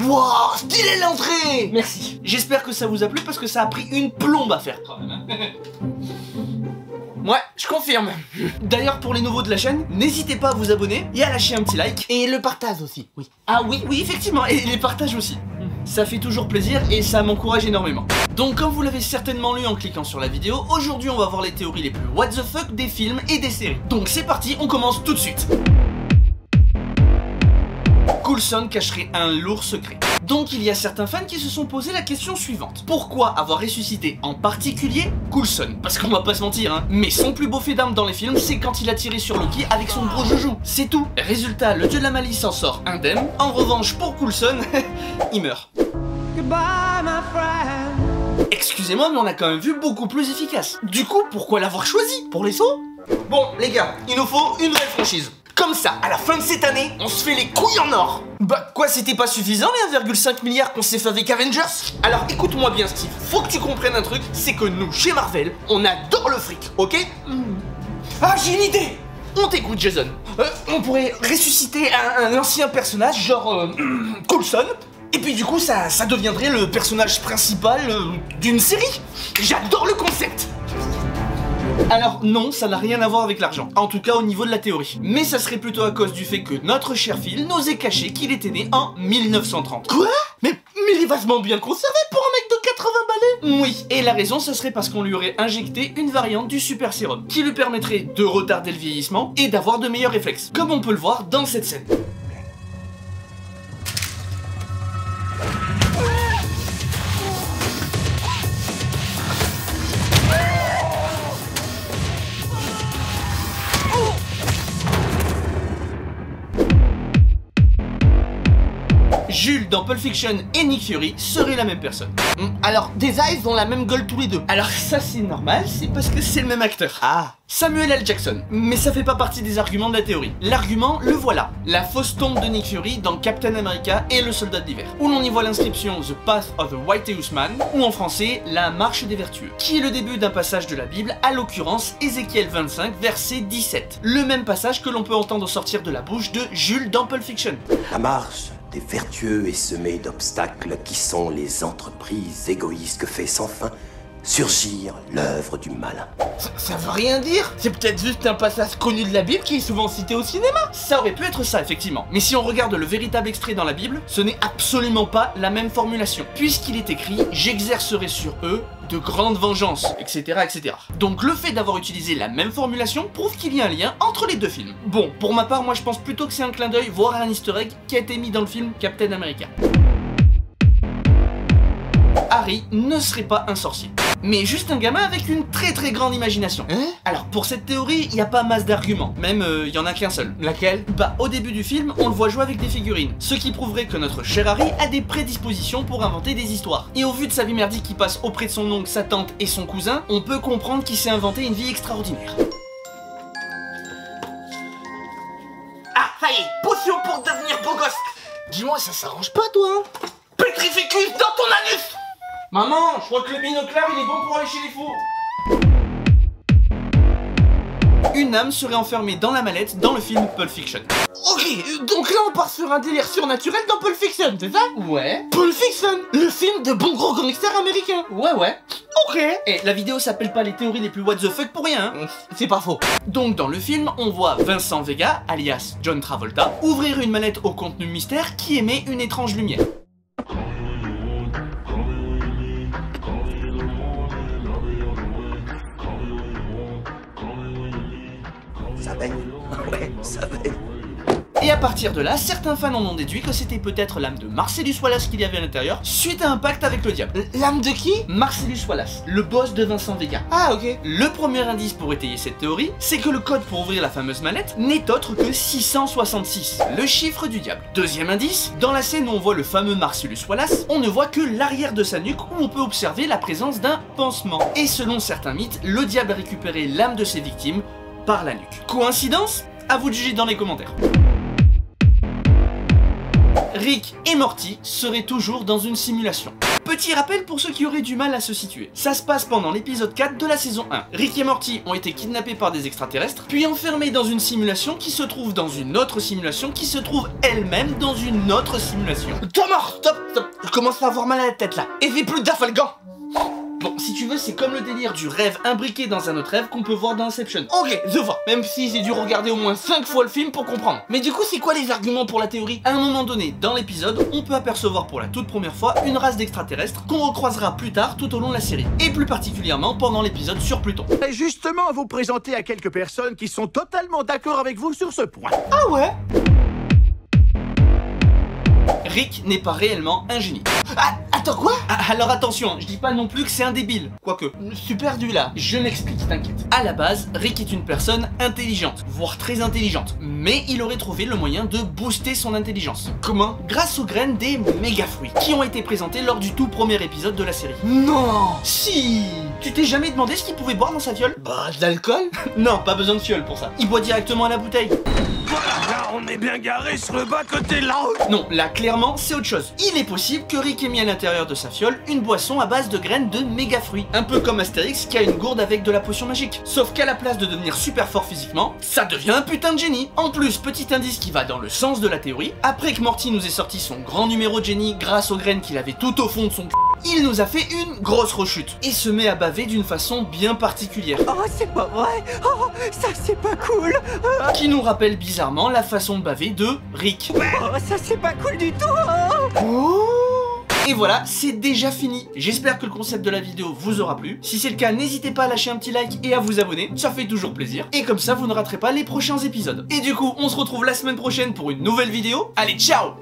Wouah, stylé l'entrée. Merci. J'espère que ça vous a plu parce que ça a pris une plombe à faire quand même. Ouais, je confirme. D'ailleurs, pour les nouveaux de la chaîne, n'hésitez pas à vous abonner et à lâcher un petit like. Et le partage aussi, oui. Ah oui, oui, effectivement, et les partages aussi. Ça fait toujours plaisir et ça m'encourage énormément. Donc comme vous l'avez certainement lu en cliquant sur la vidéo, aujourd'hui on va voir les théories les plus what the fuck des films et des séries. Donc c'est parti, on commence tout de suite. Coulson cacherait un lourd secret. Donc il y a certains fans qui se sont posé la question suivante. Pourquoi avoir ressuscité en particulier Coulson? Parce qu'on va pas se mentir, hein, mais son plus beau fait d'armes dans les films, c'est quand il a tiré sur Loki avec son gros joujou. C'est tout. Résultat, le dieu de la malice en sort indemne. En revanche, pour Coulson, il meurt. Goodbye, my friend. Excusez-moi, mais on a quand même vu beaucoup plus efficace. Du coup, pourquoi l'avoir choisi? Pour les sauts? Bon, les gars, il nous faut une vraie franchise. Comme ça, à la fin de cette année, on se fait les couilles en or. Bah quoi, c'était pas suffisant les 1,5 milliard qu'on s'est fait avec Avengers? Alors écoute-moi bien Steve, faut que tu comprennes un truc, c'est que nous, chez Marvel, on adore le fric, ok? Ah, j'ai une idée. On t'écoute Jason. On pourrait ressusciter un ancien personnage, genre Coulson. Et puis du coup, ça deviendrait le personnage principal d'une série. J'adore le concept. Alors non, ça n'a rien à voir avec l'argent, en tout cas au niveau de la théorie. Mais ça serait plutôt à cause du fait que notre cher Phil n'osait cacher qu'il était né en 1930. Quoi? Mais il est vachement bien conservé pour un mec de 80 balais. Oui, et la raison, ce serait parce qu'on lui aurait injecté une variante du super sérum, qui lui permettrait de retarder le vieillissement et d'avoir de meilleurs réflexes, comme on peut le voir dans cette scène. Jules dans Pulp Fiction et Nick Fury seraient la même personne. Alors, déjà, ils ont la même gueule tous les deux. Alors ça c'est normal, c'est parce que c'est le même acteur. Ah. Samuel L. Jackson. Mais ça fait pas partie des arguments de la théorie. L'argument, le voilà. La fausse tombe de Nick Fury dans Captain America et le Soldat d'hiver, où l'on y voit l'inscription The Path of the White Man, ou en français, La Marche des Vertueux, qui est le début d'un passage de la Bible, à l'occurrence Ézéchiel 25, verset 17. Le même passage que l'on peut entendre sortir de la bouche de Jules dans Pulp Fiction. La marche des vertueux est semée d'obstacles qui sont les entreprises égoïstes que fait sans fin surgir l'œuvre du malin. Ça veut rien dire. C'est peut-être juste un passage connu de la Bible qui est souvent cité au cinéma. Ça aurait pu être ça, effectivement. Mais si on regarde le véritable extrait dans la Bible, ce n'est absolument pas la même formulation. Puisqu'il est écrit « J'exercerai sur eux de grandes vengeances », etc., etc. Donc le fait d'avoir utilisé la même formulation prouve qu'il y a un lien entre les deux films. Bon, pour ma part, moi je pense plutôt que c'est un clin d'œil, voire un easter egg, qui a été mis dans le film Captain America. Harry ne serait pas un sorcier, mais juste un gamin avec une très grande imagination. Alors pour cette théorie, il n'y a pas masse d'arguments, même il y en a qu'un seul. Laquelle? Bah au début du film, on le voit jouer avec des figurines, ce qui prouverait que notre cher Harry a des prédispositions pour inventer des histoires. Et au vu de sa vie merdique qui passe auprès de son oncle, sa tante et son cousin, on peut comprendre qu'il s'est inventé une vie extraordinaire. Ah, ça y est, potion pour devenir beau gosse. Dis-moi, ça s'arrange pas, toi? Petrificus dans ton anus! Maman, je crois que le binoclard il est bon pour aller chez les fous. Une âme serait enfermée dans la mallette dans le film Pulp Fiction. Ok, donc là on part sur un délire surnaturel dans Pulp Fiction, c'est ça? Ouais. Pulp Fiction, le film de bons gros gangsters américains. Ouais. Ok. Et la vidéo s'appelle pas les théories les plus what the fuck pour rien, hein. C'est pas faux. Donc dans le film, on voit Vincent Vega, alias John Travolta, ouvrir une mallette au contenu mystère qui émet une étrange lumière. Ça baigne? Ouais, ça baigne. Et à partir de là, certains fans en ont déduit que c'était peut-être l'âme de Marcellus Wallace qu'il y avait à l'intérieur, suite à un pacte avec le diable. L'âme de qui? Marcellus Wallace, le boss de Vincent Vega. Ah ok. Le premier indice pour étayer cette théorie, c'est que le code pour ouvrir la fameuse mallette n'est autre que 666, le chiffre du diable. Deuxième indice, dans la scène où on voit le fameux Marcellus Wallace, on ne voit que l'arrière de sa nuque où on peut observer la présence d'un pansement. Et selon certains mythes, le diable a récupéré l'âme de ses victimes par la nuque. Coïncidence? À vous de juger dans les commentaires. Rick et Morty seraient toujours dans une simulation. Petit rappel pour ceux qui auraient du mal à se situer. Ça se passe pendant l'épisode 4 de la saison 1. Rick et Morty ont été kidnappés par des extraterrestres, puis enfermés dans une simulation qui se trouve dans une autre simulation qui se trouve elle-même dans une autre simulation. Thomas, stop. Je commence à avoir mal à la tête là. Et fais plus de Dafalgan. Bon, si tu veux, c'est comme le délire du rêve imbriqué dans un autre rêve qu'on peut voir dans Inception. Ok, je vois. Même si j'ai dû regarder au moins 5 fois le film pour comprendre. Mais du coup, c'est quoi les arguments pour la théorie? À un moment donné, dans l'épisode, on peut apercevoir pour la toute première fois une race d'extraterrestres qu'on recroisera plus tard tout au long de la série. Et plus particulièrement pendant l'épisode sur Pluton. Et justement, vous présenter à quelques personnes qui sont totalement d'accord avec vous sur ce point. Ah ouais? Rick n'est pas réellement un génie. Ah, attends, quoi? Alors attention, je dis pas non plus que c'est un débile. Quoique, Je suis perdu là. je m'explique, t'inquiète. À la base, Rick est une personne intelligente, voire très intelligente. Mais il aurait trouvé le moyen de booster son intelligence. Comment? Grâce aux graines des méga fruits, qui ont été présentées lors du tout premier épisode de la série. Non. Si! Tu t'es jamais demandé ce qu'il pouvait boire dans sa fiole? Bah, de l'alcool? Non, pas besoin de fiole pour ça. Il boit directement à la bouteille. Là, on est bien garé sur le bas-côté de la route. Non, là, clairement, c'est autre chose. Il est possible que Rick ait mis à l'intérieur de sa fiole une boisson à base de graines de méga fruits. Un peu comme Astérix qui a une gourde avec de la potion magique. Sauf qu'à la place de devenir super fort physiquement, ça devient un putain de génie. En plus, petit indice qui va dans le sens de la théorie, après que Morty nous ait sorti son grand numéro de génie grâce aux graines qu'il avait tout au fond de son c***, il nous a fait une grosse rechute. Et se met à baver d'une façon bien particulière. Oh, c'est pas vrai. Oh, ça c'est pas cool. Qui nous rappelle bizarrement la façon de baver de Rick. Oh, ça c'est pas cool du tout. Et voilà, c'est déjà fini. J'espère que le concept de la vidéo vous aura plu. Si c'est le cas, n'hésitez pas à lâcher un petit like et à vous abonner, ça fait toujours plaisir. Et comme ça, vous ne raterez pas les prochains épisodes. Et du coup, on se retrouve la semaine prochaine pour une nouvelle vidéo. Allez, ciao!